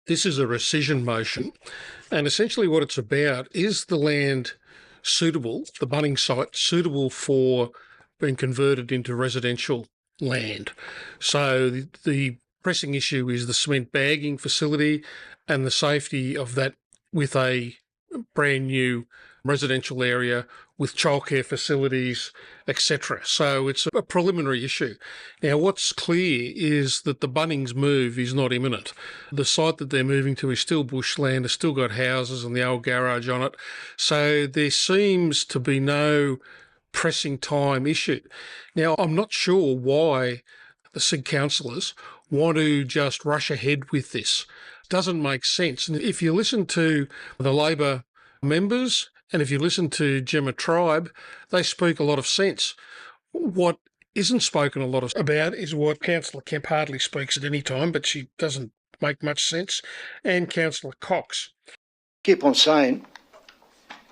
This is a recision motion, and essentially what it's about is the land suitable, the Bunning Site, suitable for being converted into residential land. So the pressing issue is the cement bagging facility and the safety of that with a brand new residential area with childcare facilities, etc. So it's a preliminary issue. Now, what's clear is that the Bunnings move is not imminent. The site that they're moving to is still bushland, has still got houses and the old garage on it. So there seems to be no pressing time issue. Now, I'm not sure why the SIG councillors want to just rush ahead with this. It doesn't make sense. And if you listen to the Labor members and if you listen to Gemma Tribe, they speak a lot of sense. What isn't spoken a lot about is what Councillor Kemp hardly speaks at any time, but she doesn't make much sense, and Councillor Cox. Keep on saying,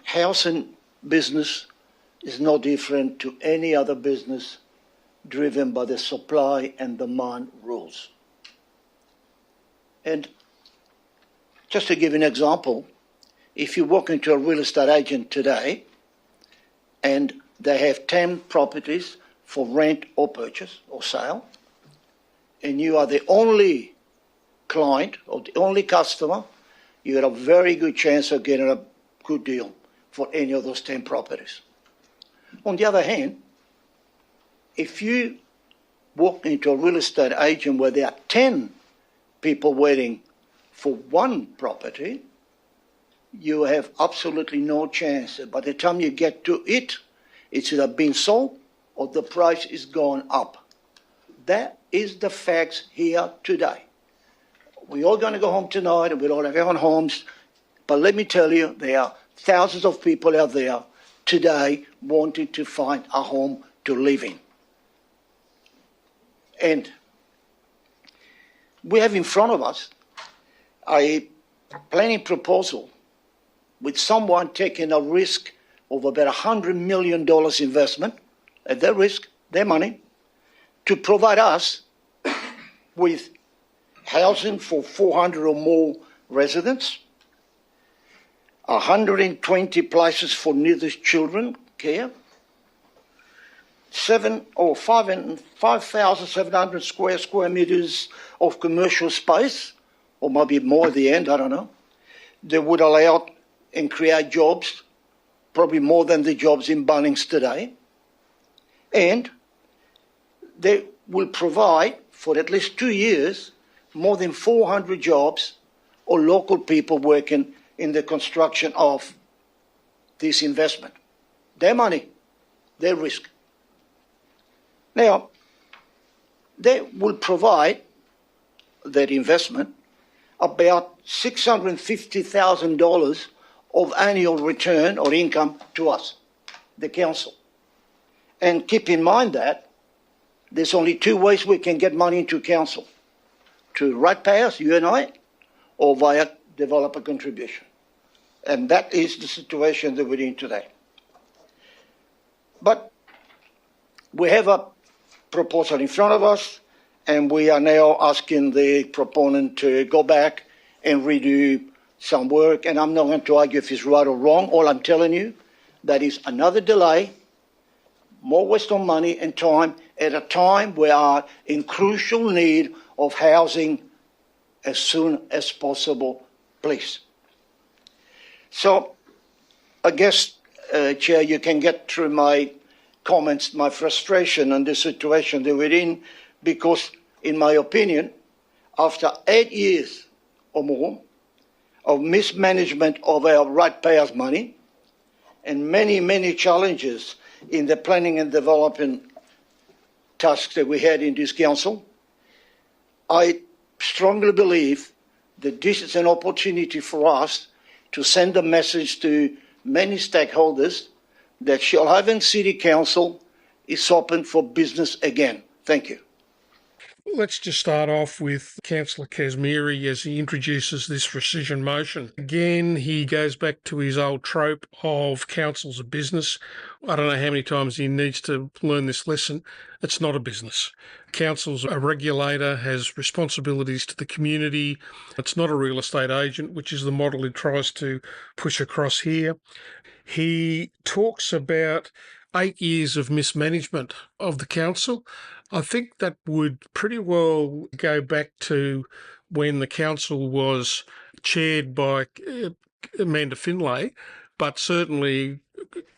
housing business is no different to any other business driven by the supply and demand rules. And just to give you an example, if you walk into a real estate agent today and they have 10 properties for rent or purchase or sale, and you are the only client or the only customer, you have a very good chance of getting a good deal for any of those 10 properties. On the other hand, if you walk into a real estate agent where there are 10 people waiting for one property, you have absolutely no chance. By the time you get to it, it's either been sold or the price is gone up. That is the facts here today. We're all going to go home tonight and we all have our own homes, but let me tell you, there are thousands of people out there today wanting to find a home to live in. And we have in front of us a planning proposal with someone taking a risk of about $100 million investment at their risk, their money, to provide us with housing for 400 or more residents, 120 places for nearest children care, 5,700 square meters of commercial space, or maybe more at the end, I don't know, that would allow and create jobs, probably more than the jobs in Bunnings today. And they will provide, for at least 2 years, more than 400 jobs or local people working in the construction of this investment. Their money, their risk. Now, they will provide that investment about $650,000 of annual return or income to us, the council. And keep in mind that there's only two ways we can get money into council: to ratepayers, you and I, or via developer contribution. And that is the situation that we're in today. But we have a proposal in front of us, and we are now asking the proponent to go back and redo some work. And I'm not going to argue if it's right or wrong. All I'm telling you, that is another delay, more waste of money and time at a time we are in crucial need of housing as soon as possible, please. So I guess, Chair, you can get through my comments, my frustration on the situation that we're in, because in my opinion, after 8 years or more of mismanagement of our ratepayers' money and many, many challenges in the planning and development tasks that we had in this council, I strongly believe that this is an opportunity for us to send a message to many stakeholders that Shoalhaven City Council is open for business again. Thank you. Let's just start off with Councillor Kazmiri as he introduces this recision motion. Again, he goes back to his old trope of councils of business. I don't know how many times he needs to learn this lesson. It's not a business. Council's a regulator, has responsibilities to the community. It's not a real estate agent, which is the model he tries to push across here. He talks about 8 years of mismanagement of the council. I think that would pretty well go back to when the council was chaired by Amanda Finlay, but certainly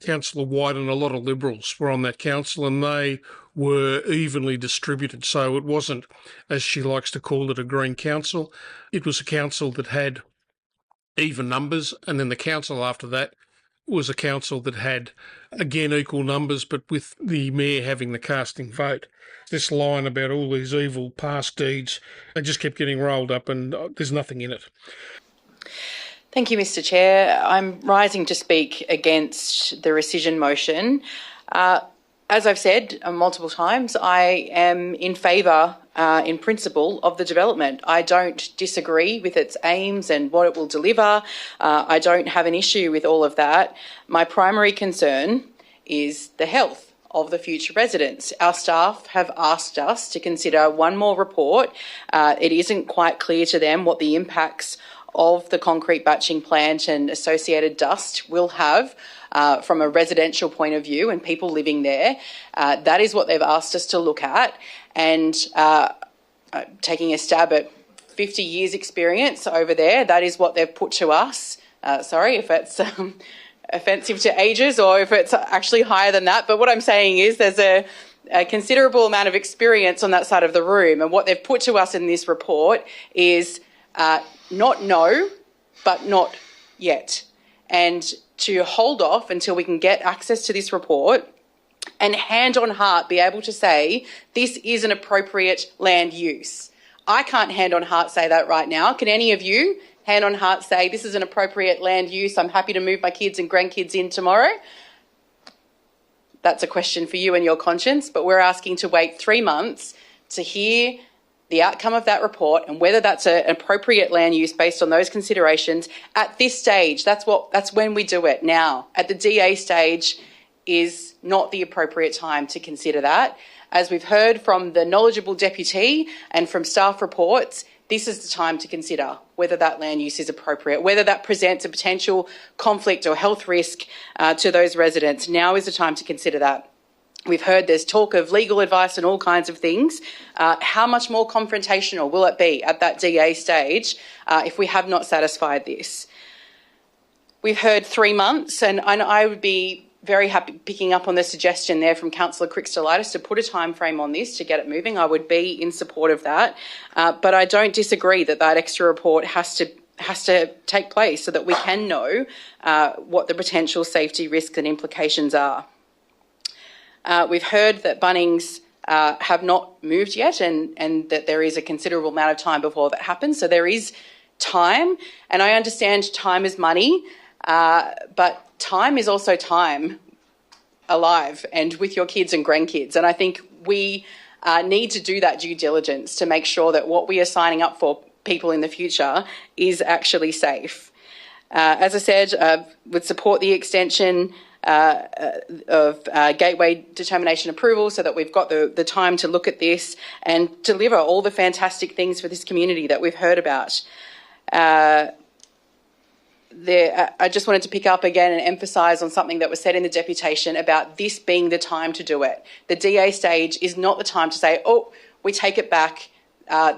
Councillor White and a lot of Liberals were on that council, and they were evenly distributed. So it wasn't, as she likes to call it, a green council. It was a council that had even numbers, and then the council after that was a council that had, again, equal numbers, but with the mayor having the casting vote. This line about all these evil past deeds, they just kept getting rolled up and there's nothing in it. Thank you, Mr. Chair. I'm rising to speak against the rescission motion. As I've said multiple times, I am in favour, in principle, of the development. I don't disagree with its aims and what it will deliver. I don't have an issue with all of that. My primary concern is the health of the future residents. Our staff have asked us to consider one more report. It isn't quite clear to them what the impacts of the concrete batching plant and associated dust will have from a residential point of view and people living there. That is what they've asked us to look at. And taking a stab at 50 years experience over there, that is what they've put to us. Sorry if it's offensive to ages or if it's actually higher than that. But what I'm saying is there's a considerable amount of experience on that side of the room. And what they've put to us in this report is not no, but not yet. And to hold off until we can get access to this report and hand on heart be able to say this is an appropriate land use. I can't hand on heart say that right now. Can any of you hand on heart say this is an appropriate land use? I'm happy to move my kids and grandkids in tomorrow. That's a question for you and your conscience, but we're asking to wait 3 months to hear the outcome of that report and whether that's an appropriate land use based on those considerations at this stage. That's when we do it now. At the DA stage is not the appropriate time to consider that. As we've heard from the knowledgeable deputy and from staff reports, this is the time to consider whether that land use is appropriate, whether that presents a potential conflict or health risk to those residents. Now is the time to consider that. We've heard there's talk of legal advice and all kinds of things. How much more confrontational will it be at that DA stage if we have not satisfied this? We've heard 3 months, and I would be very happy picking up on the suggestion there from Councillor Christolitis to put a time frame on this to get it moving. I would be in support of that. But I don't disagree that that extra report has to take place so that we can know what the potential safety risks and implications are. We've heard that Bunnings have not moved yet and that there is a considerable amount of time before that happens. So there is time, and I understand time is money, but time is also time alive and with your kids and grandkids. And I think we need to do that due diligence to make sure that what we are signing up for people in the future is actually safe. As I said, would support the extension of gateway determination approval so that we've got the time to look at this and deliver all the fantastic things for this community that we've heard about. I just wanted to pick up again and emphasise on something that was said in the deputation about this being the time to do it. The DA stage is not the time to say, oh, we take it back.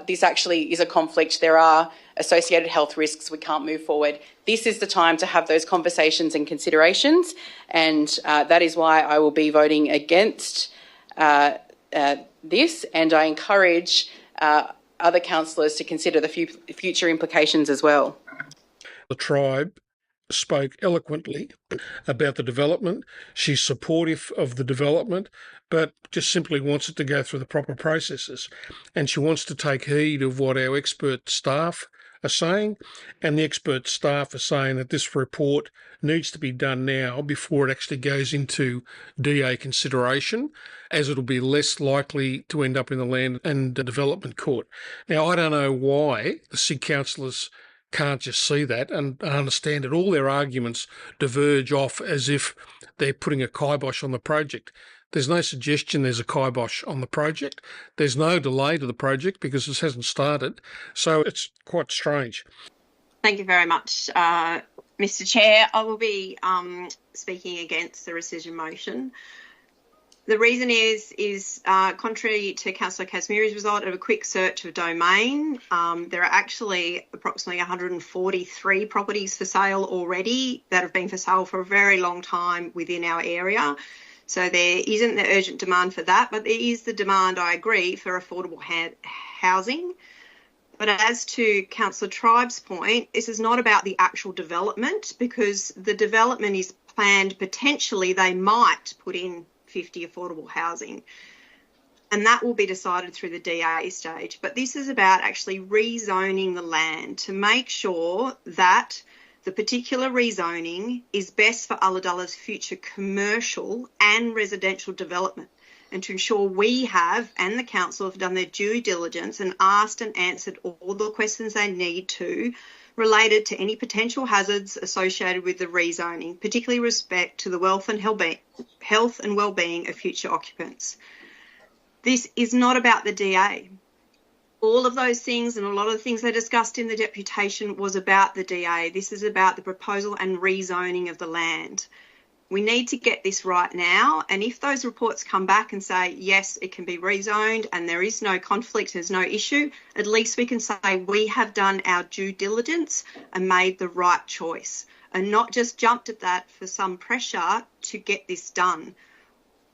This actually is a conflict. There are associated health risks. We can't move forward. This is the time to have those conversations and considerations, and that is why I will be voting against this, and I encourage other councillors to consider the future implications as well. The tribe spoke eloquently about the development. She's supportive of the development, but just simply wants it to go through the proper processes. And she wants to take heed of what our expert staff are saying, and the expert staff are saying that this report needs to be done now before it actually goes into DA consideration, as it'll be less likely to end up in the Land and Development Court. Now, I don't know why the SIG councillors can't just see that and understand that all their arguments diverge off as if they're putting a kibosh on the project. There's no suggestion there's a kibosh on the project. There's no delay to the project because this hasn't started. So it's quite strange. Thank you very much, Mr. Chair. I will be speaking against the rescission motion. The reason is contrary to Councillor Kazmiri's result of a quick search of Domain, there are actually approximately 143 properties for sale already that have been for sale for a very long time within our area. So there isn't the urgent demand for that, but there is the demand, I agree, for affordable housing. But as to Councillor Tribe's point, this is not about the actual development, because the development is planned, potentially they might put in 50 affordable housing, and that will be decided through the DA stage. But this is about actually rezoning the land to make sure that the particular rezoning is best for Ulladulla's future commercial and residential development, and to ensure we have, and the council have done their due diligence and asked and answered all the questions they need to related to any potential hazards associated with the rezoning, particularly respect to the health and well-being of future occupants. This is not about the DA. All of those things and a lot of the things they discussed in the deputation was about the DA. This is about the proposal and rezoning of the land. We need to get this right now, and if those reports come back and say, yes, it can be rezoned and there is no conflict, there's no issue, at least we can say we have done our due diligence and made the right choice, and not just jumped at that for some pressure to get this done.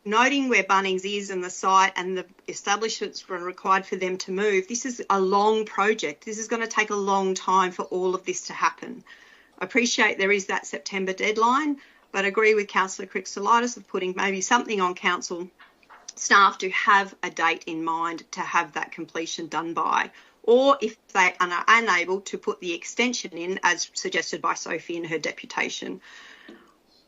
Noting where Bunnings is and the site and the establishments were required for them to move, this is a long project. This is going to take a long time for all of this to happen. I appreciate there is that September deadline, but I agree with Councillor Christolitis of putting maybe something on council staff to have a date in mind to have that completion done by, or if they are unable to put the extension in as suggested by Sophie in her deputation.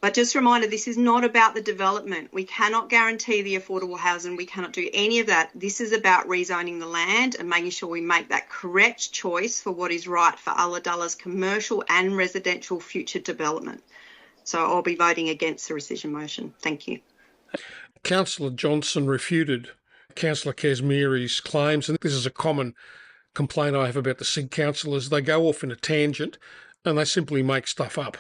But just a reminder, this is not about the development. We cannot guarantee the affordable housing. We cannot do any of that. This is about rezoning the land and making sure we make that correct choice for what is right for Ulladulla's commercial and residential future development. So I'll be voting against the rescission motion. Thank you. Councillor Johnson refuted Councillor Kazmiri's claims, and this is a common complaint I have about the SIG councillors. They go off in a tangent and they simply make stuff up.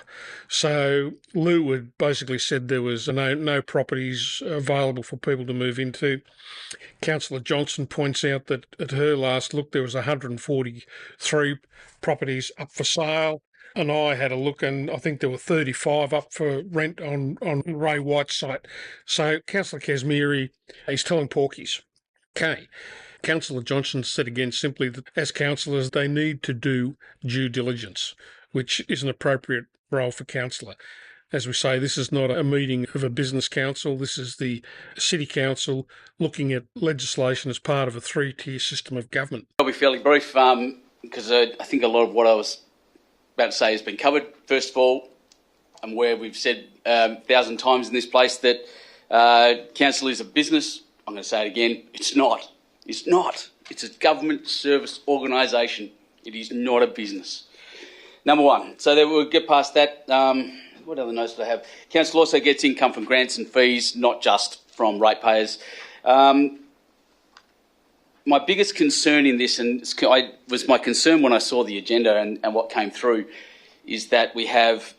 So Lou had basically said there was no properties available for people to move into. Councillor Johnson points out that at her last look there was 143 properties up for sale, and I had a look and I think there were 35 up for rent on Ray White's site. So Councillor Kazmiri is telling porkies. Okay. Councillor Johnson said again simply that as councillors they need to do due diligence, which is an appropriate role for councillor. As we say, this is not a meeting of a business council. This is the City Council looking at legislation as part of a three-tier system of government. I'll be fairly brief because I think a lot of what I was about to say has been covered. First of all, I'm aware we've said 1,000 times in this place that council is a business. I'm going to say it again. It's not. It's not. It's a government service organisation. It is not a business. Number one. So that we'll get past that. What other notes do I have? Council also gets income from grants and fees, not just from ratepayers. My biggest concern in this, and was my concern when I saw the agenda and what came through, is that we have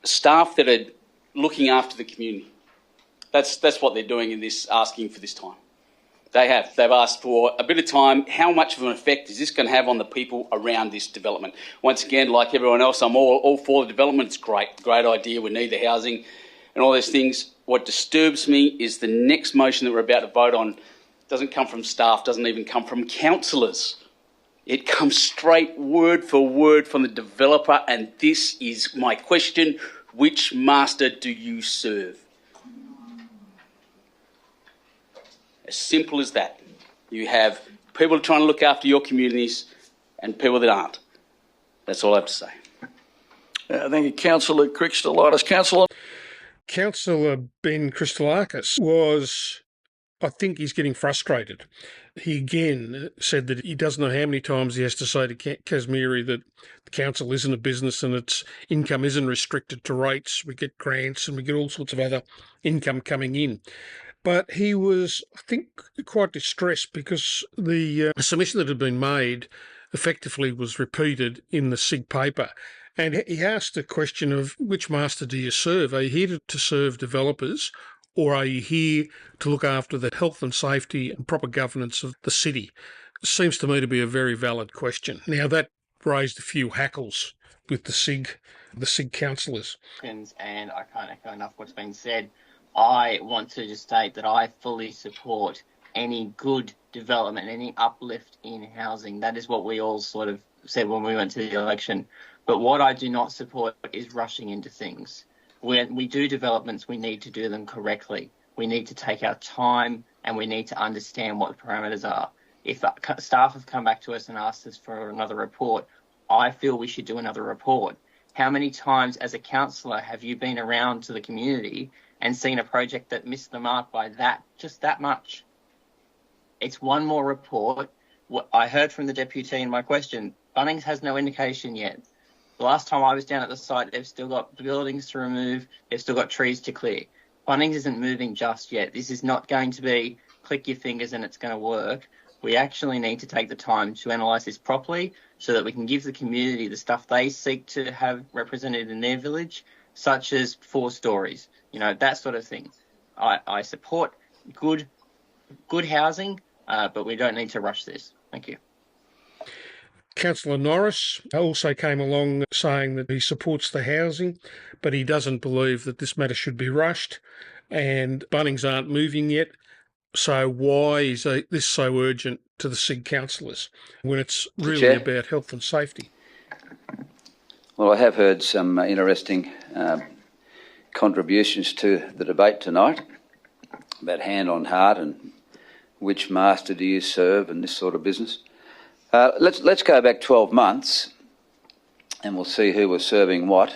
staff that are looking after the community. That's what they're doing in this, asking for this time. They've asked for a bit of time. How much of an effect is this going to have on the people around this development? Once again, like everyone else, I'm all for the development. It's great idea. We need the housing and all those things. What disturbs me is the next motion that we're about to vote on doesn't come from staff, doesn't even come from councillors. It comes straight word for word from the developer, and this is my question: which master do you serve? As simple as that. You have people trying to look after your communities and people that aren't. That's all I have to say. Thank you, Councillor Christolakis. Councillor Ben Christolakis was, I think he's getting frustrated. He again said that he doesn't know how many times he has to say to Kazmiri that the council isn't a business and its income isn't restricted to rates. We get grants and we get all sorts of other income coming in. But he was, I think, quite distressed because the submission that had been made effectively was repeated in the SIG paper. And he asked the question of which master do you serve? Are you here to serve developers, or are you here to look after the health and safety and proper governance of the city? Seems to me to be a very valid question. Now, that raised a few hackles with the SIG councillors. And I can't echo enough what's been said. I want to just state that I fully support any good development, any uplift in housing. That is what we all sort of said when we went to the election. But what I do not support is rushing into things. When we do developments, we need to do them correctly. We need to take our time and we need to understand what the parameters are. If staff have come back to us and asked us for another report, I feel we should do another report. How many times as a councillor have you been around to the community and seen a project that missed the mark by just that much? It's one more report. What I heard from the deputy in my question, Bunnings has no indication yet. The last time I was down at the site, they've still got buildings to remove, they've still got trees to clear. Bunnings isn't moving just yet. This is not going to be click your fingers and it's going to work. We actually need to take the time to analyse this properly so that we can give the community the stuff they seek to have represented in their village, such as 4 stories, that sort of thing. I support good housing, but we don't need to rush this. Thank you. Councillor Norris also came along saying that he supports the housing, but he doesn't believe that this matter should be rushed, and Bunnings aren't moving yet. So why is this so urgent to the SIG councillors when it's really about health and safety? Well, I have heard some interesting contributions to the debate tonight about hand on heart and which master do you serve and this sort of business. Let's go back 12 months and we'll see who was serving what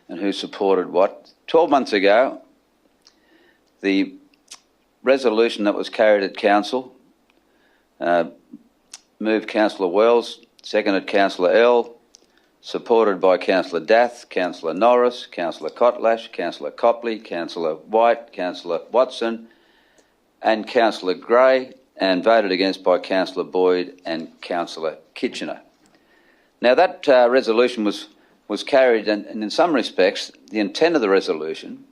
and who supported what. 12 months ago, the resolution that was carried at council moved Councillor Wells, seconded Councillor L, supported by Councillor Dath, Councillor Norris, Councillor Kotlash, Councillor Copley, Councillor White, Councillor Watson and Councillor Gray, and voted against by Councillor Boyd and Councillor Kitchener. Now that resolution was carried, and in some respects the intent of the resolution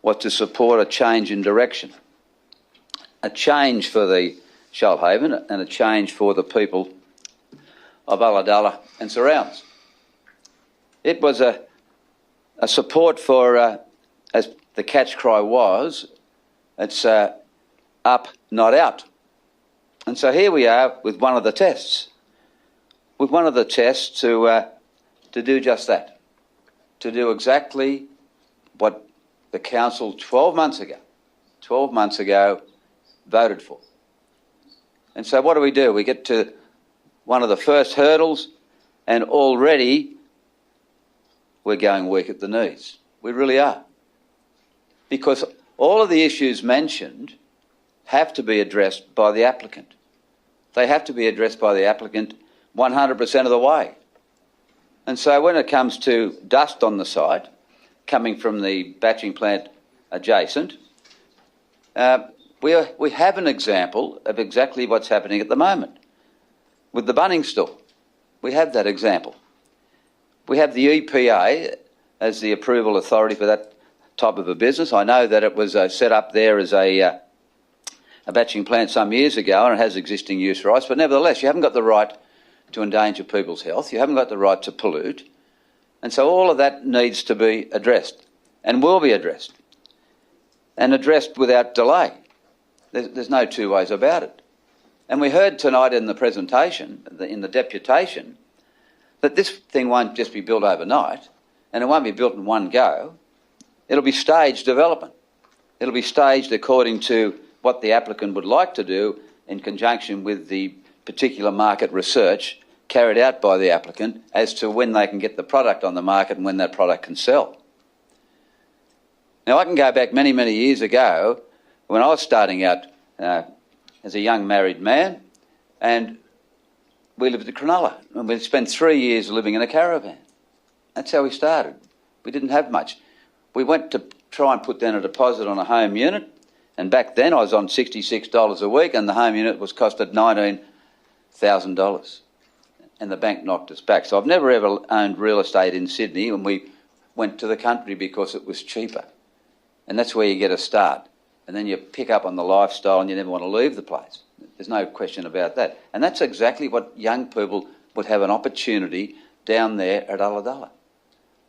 was to support a change in direction, a change for the Shoalhaven and a change for the people of Ulladulla and surrounds. It was a support for, as the catch cry was, it's up, not out. And so here we are with one of the tests. With one of the tests to do just that. To do exactly what the council 12 months ago voted for. And so what do? We get to one of the first hurdles and already we're going weak at the knees. We really are. Because all of the issues mentioned have to be addressed by the applicant. They have to be addressed by the applicant 100% of the way. And so when it comes to dust on the site, coming from the batching plant adjacent, we have an example of exactly what's happening at the moment. With the Bunning store, we have that example. We have the EPA as the approval authority for that type of a business. I know that it was set up there as a batching plant some years ago and it has existing use rights, but nevertheless you haven't got the right to endanger people's health, you haven't got the right to pollute, and so all of that needs to be addressed and will be addressed, and addressed without delay. There's no two ways about it. And we heard tonight in the presentation, in the deputation, that this thing won't just be built overnight and it won't be built in one go. It'll be staged development. It'll be staged according to what the applicant would like to do in conjunction with the particular market research carried out by the applicant as to when they can get the product on the market and when that product can sell. Now, I can go back many, many years ago when I was starting out as a young married man, and we lived at Cronulla, and we spent 3 years living in a caravan. That's how we started. We didn't have much. We went to try and put down a deposit on a home unit, and back then I was on $66 a week, and the home unit was costed $19,000, and the bank knocked us back. So I've never ever owned real estate in Sydney, and we went to the country because it was cheaper. And that's where you get a start. And then you pick up on the lifestyle and you never want to leave the place. There's no question about that. And that's exactly what young people would have an opportunity down there at Ulladulla.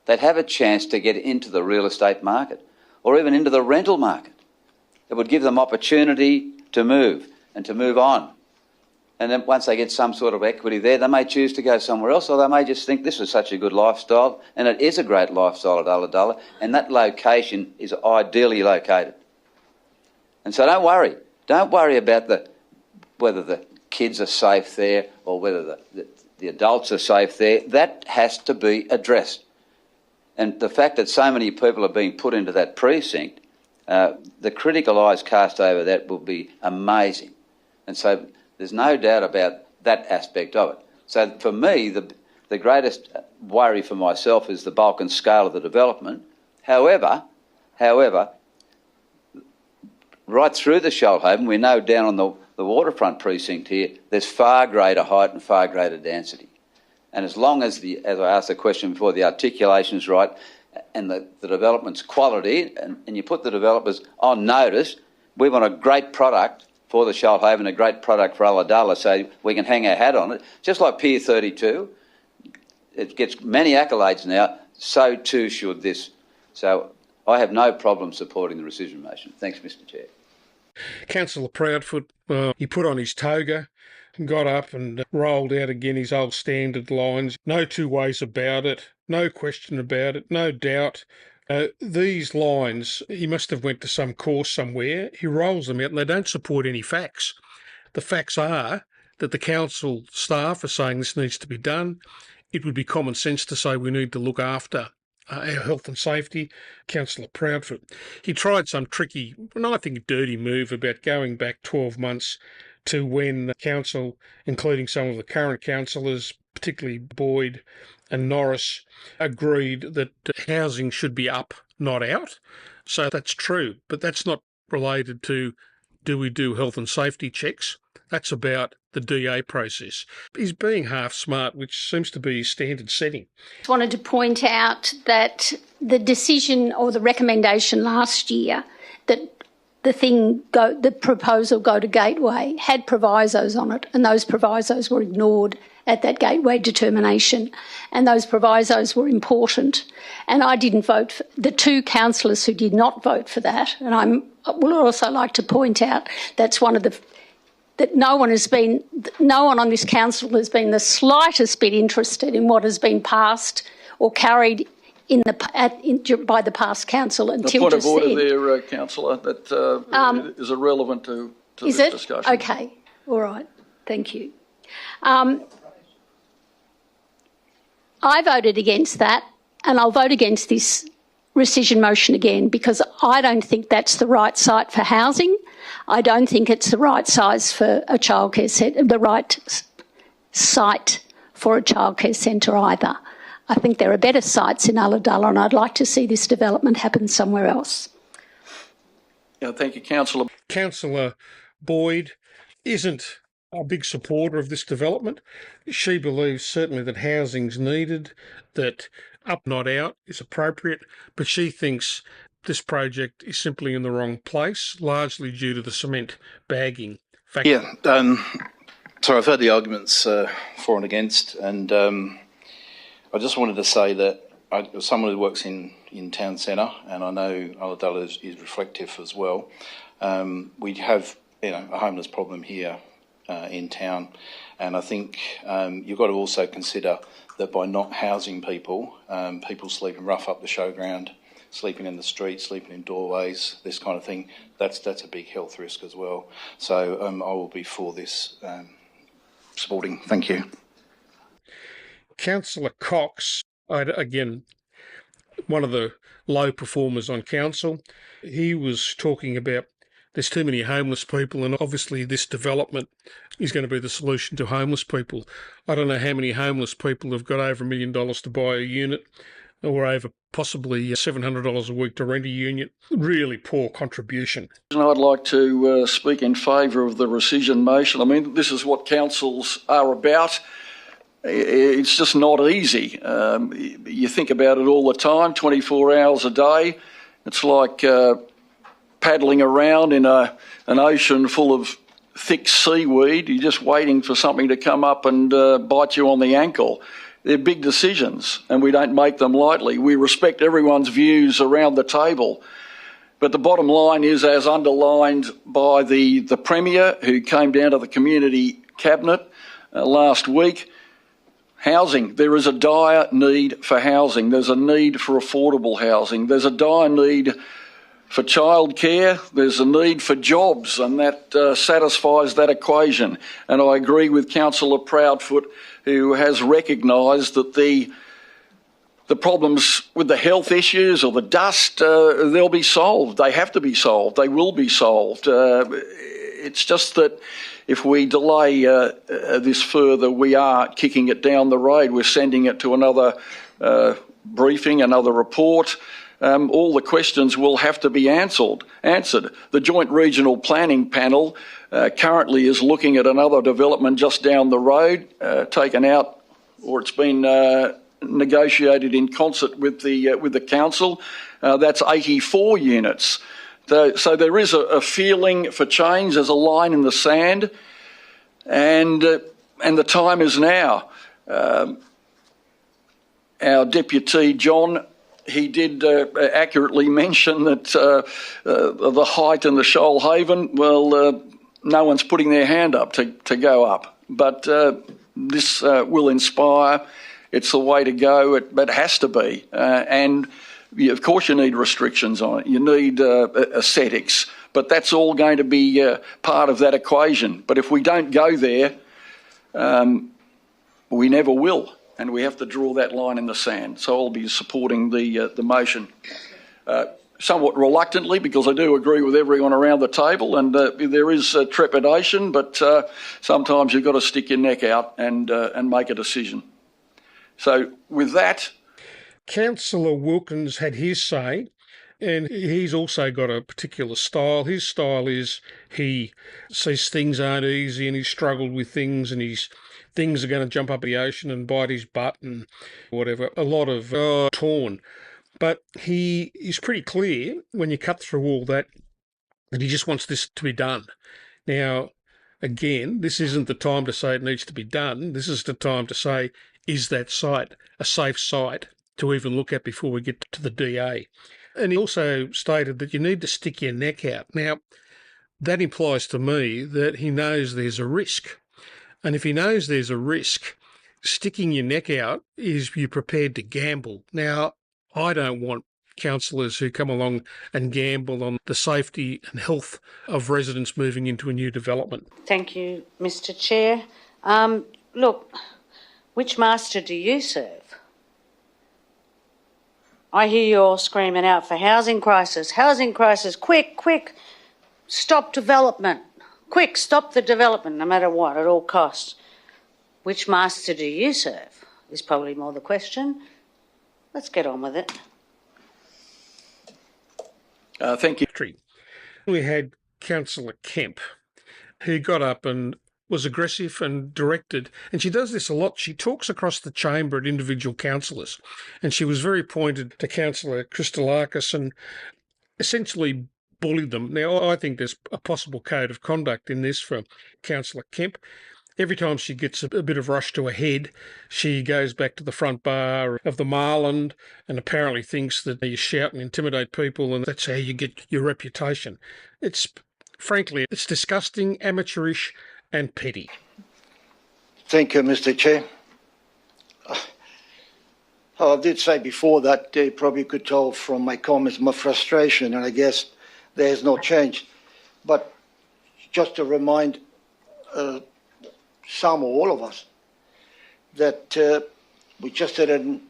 They'd have a chance to get into the real estate market or even into the rental market. It would give them opportunity to move and to move on. And then once they get some sort of equity there, they may choose to go somewhere else, or they may just think this is such a good lifestyle, and it is a great lifestyle at Ulladulla, and that location is ideally located. And so don't worry. Don't worry about whether the kids are safe there or whether the adults are safe there. That has to be addressed. And the fact that so many people are being put into that precinct, the critical eyes cast over that will be amazing. And so there's no doubt about that aspect of it. So for me, the greatest worry for myself is the bulk and scale of the development. However, right through the Shoalhaven, we know down on the waterfront precinct here, there's far greater height and far greater density. And as long as as I asked the question before, the articulation's right and the development's quality, and you put the developers on notice, we want a great product for the Shoalhaven, a great product for Ulladulla, so we can hang our hat on it. Just like Pier 32, it gets many accolades now, so too should this. So I have no problem supporting the rescission motion. Thanks, Mr Chair. Councillor Proudfoot, he put on his toga and got up and rolled out again his old standard lines. No two ways about it, no question about it, no doubt. These lines, he must have went to some course somewhere. He rolls them out and they don't support any facts. The facts are that the council staff are saying this needs to be done. It would be common sense to say we need to look after our health and safety. Councillor Proudfoot, he tried some tricky, and I think dirty move about going back 12 months to when the council, including some of the current councillors, particularly Boyd and Norris, agreed that housing should be up, not out. So that's true, but that's not related to do we do health and safety checks. That's about the DA process. He's being half smart, which seems to be his standard setting. I wanted to point out that the decision or the recommendation last year that the proposal go to Gateway had provisos on it, and those provisos were ignored at that Gateway determination, and those provisos were important. And I didn't vote for the two councillors who did not vote for that. And I would also like to point out that's one of the that no one on this council has been the slightest bit interested in what has been passed or carried by the past council until just then. The point of order there, Councillor, that is irrelevant to this discussion. Okay, all right, thank you. I voted against that, and I'll vote against this rescission motion again because I don't think that's the right site for housing. I don't think it's the right size for a childcare centre, the right site for a childcare centre either. I think there are better sites in Ulladulla, and I'd like to see this development happen somewhere else. Yeah, thank you, Councillor. Councillor Boyd isn't a big supporter of this development. She believes certainly that housing's needed, that up not out is appropriate, but she thinks this project is simply in the wrong place, largely due to the cement bagging factor. Yeah, so I've heard the arguments for and against, and I just wanted to say that as someone who works in town centre, and I know Ulladulla is reflective as well, we have a homeless problem here in town, and I think you've got to also consider that by not housing people, people sleeping rough up the showground, sleeping in the street, sleeping in doorways, this kind of thing, that's a big health risk as well. So I will be for this supporting. Thank you. Councillor Cox, again, one of the low performers on council, he was talking about there's too many homeless people, and obviously this development is going to be the solution to homeless people. I don't know how many homeless people have got over $1 million to buy a unit, or over possibly $700 a week to rent a unit. Really poor contribution. I'd like to speak in favour of the rescission motion. I mean, this is what councils are about. It's just not easy. You think about it all the time, 24 hours a day. It's like paddling around in an ocean full of thick seaweed. You're just waiting for something to come up and bite you on the ankle. They're big decisions, and we don't make them lightly. We respect everyone's views around the table. But the bottom line is, as underlined by the Premier, who came down to the Community Cabinet last week, housing. There is a dire need for housing. There's a need for affordable housing. There's a dire need for childcare. There's a need for jobs, and that satisfies that equation. And I agree with Councillor Proudfoot, who has recognised that the problems with the health issues or the dust, they'll be solved. They have to be solved. They will be solved. It's just that if we delay this further, we are kicking it down the road. We're sending it to another briefing, another report. All the questions will have to be answered. The Joint Regional Planning Panel currently is looking at another development just down the road, taken out, or it's been negotiated in concert with the council. That's 84 units. So there is a feeling for change. There's a line in the sand, and the time is now. Our deputy, John, he did accurately mention that the height in the Shoalhaven, well, no one's putting their hand up to go up. But this will inspire. It's the way to go. It has to be. And of course you need restrictions on it. You need aesthetics. But that's all going to be part of that equation. But if we don't go there, we never will. And we have to draw that line in the sand. So I'll be supporting the motion. Somewhat reluctantly, because I do agree with everyone around the table, and there is trepidation, but sometimes you've got to stick your neck out and make a decision. So with that... Councillor Wilkins had his say, and he's also got a particular style. His style is he says things aren't easy, and he's struggled with things, and things are going to jump up the ocean and bite his butt and whatever. A lot of torn. But he is pretty clear when you cut through all that he just wants this to be done. Now, again, this isn't the time to say it needs to be done. This is the time to say, is that site a safe site to even look at before we get to the DA? And he also stated that you need to stick your neck out. Now, that implies to me that he knows there's a risk. And if he knows there's a risk, sticking your neck out is you're prepared to gamble. Now, I don't want councillors who come along and gamble on the safety and health of residents moving into a new development. Thank you, Mr. Chair. Look, which master do you serve? I hear you all screaming out for housing crisis, quick, stop development. Quick, stop the development, no matter what, at all costs. Which master do you serve is probably more the question. Let's get on with it. Thank you. We had Councillor Kemp, who got up and was aggressive and directed, and she does this a lot. She talks across the chamber at individual councillors, and she was very pointed to Councillor Christoulakis and essentially bullied them. Now, I think there's a possible code of conduct in this for Councillor Kemp. Every time she gets a bit of rush to her head, she goes back to the front bar of the Marland and apparently thinks that you shout and intimidate people and that's how you get your reputation. Frankly, it's disgusting, amateurish and petty. Thank you, Mr. Chair. I did say before that you probably could tell from my comments my frustration, and I guess there's no change. But just to remind some or all of us that We just had an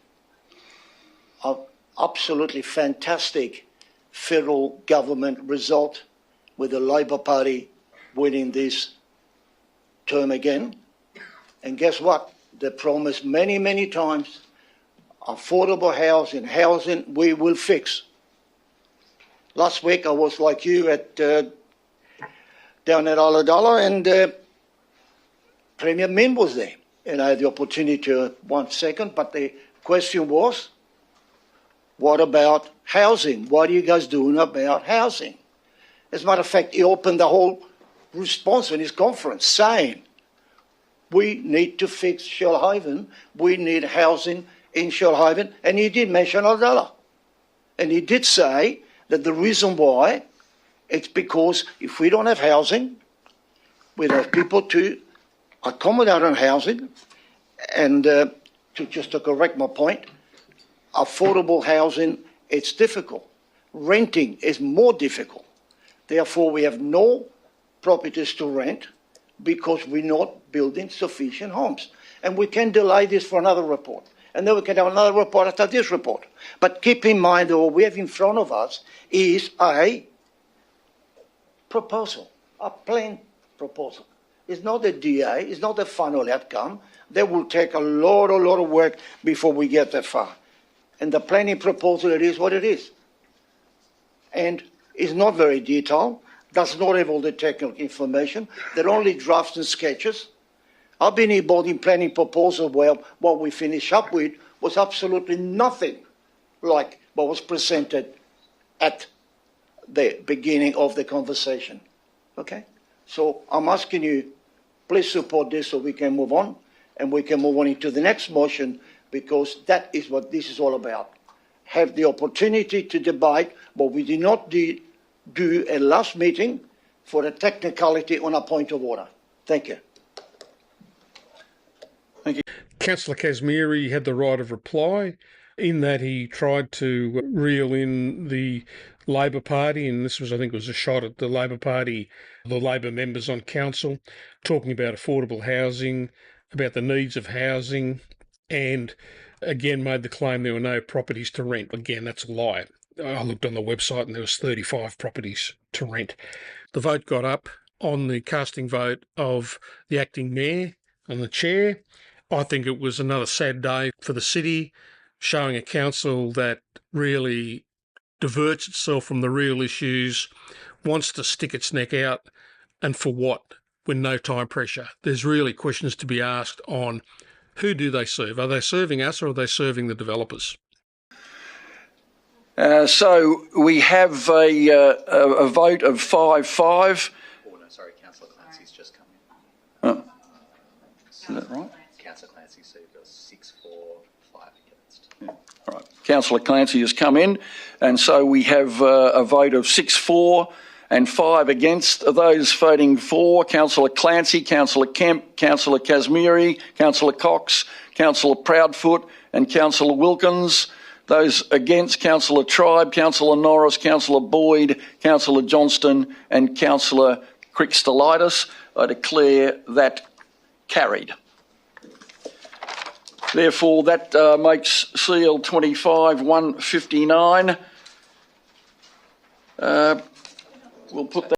absolutely fantastic federal government result with the Labor Party winning this term again. And guess what? They promised many, many times affordable housing we will fix. Last week I was like you at down at Ulladulla, and Premier Min was there. And I had the opportunity to 1 second, but the question was, what about housing? What are you guys doing about housing? As a matter of fact, he opened the whole response in his conference saying, we need to fix Shellhaven, we need housing in Shellhaven, and he did mention Ulladulla. And he did say that the reason why, it's because if we don't have housing, we don't have people to accommodate on housing, and just to correct my point, affordable housing, it's difficult. Renting is more difficult. Therefore, we have no properties to rent because we're not building sufficient homes. And we can delay this for another report. And then we can have another report after this report. But keep in mind that what we have in front of us is a proposal, a plain proposal. It's not a DA, it's not a final outcome. That will take a lot of work before we get that far. And the planning proposal, it is what it is. And it's not very detailed, does not have all the technical information. They're only drafts and sketches. I've been involved in planning proposals where what we finish up with was absolutely nothing like what was presented at the beginning of the conversation. Okay? So I'm asking you, please support this so we can move on, and we can move on into the next motion, because that is what this is all about. Have the opportunity to debate what we did not do at last meeting for a technicality on a point of order. Thank you. Thank you. Councillor Kazmiri had the right of reply in that he tried to reel in the Labor Party, and this was, I think, was a shot at the Labor Party, the Labor members on council, talking about affordable housing, about the needs of housing, and again made the claim there were no properties to rent. Again, that's a lie. I looked on the website and there was 35 properties to rent. The vote got up on the casting vote of the acting mayor and the chair. I think it was another sad day for the city, showing a council that really diverts itself from the real issues, wants to stick its neck out, and for what, when no time pressure. There's really questions to be asked on who do they serve? Are they serving us or are they serving the developers? So we have a vote of 5-5. Oh, no, sorry, Councillor Clancy's just come in. Oh. Is that right? Councillor Clancy said it was 6-4, 5 against. Yeah. All right. Councillor Clancy has come in, and so we have a vote of 6-4 and 5 against. Those voting for: Councillor Clancy, Councillor Kemp, Councillor Kazmiri, Councillor Cox, Councillor Proudfoot and Councillor Wilkins. Those against: Councillor Tribe, Councillor Norris, Councillor Boyd, Councillor Johnston and Councillor Christolitis. I declare that carried. Therefore, that makes CL 25 159. We'll put that.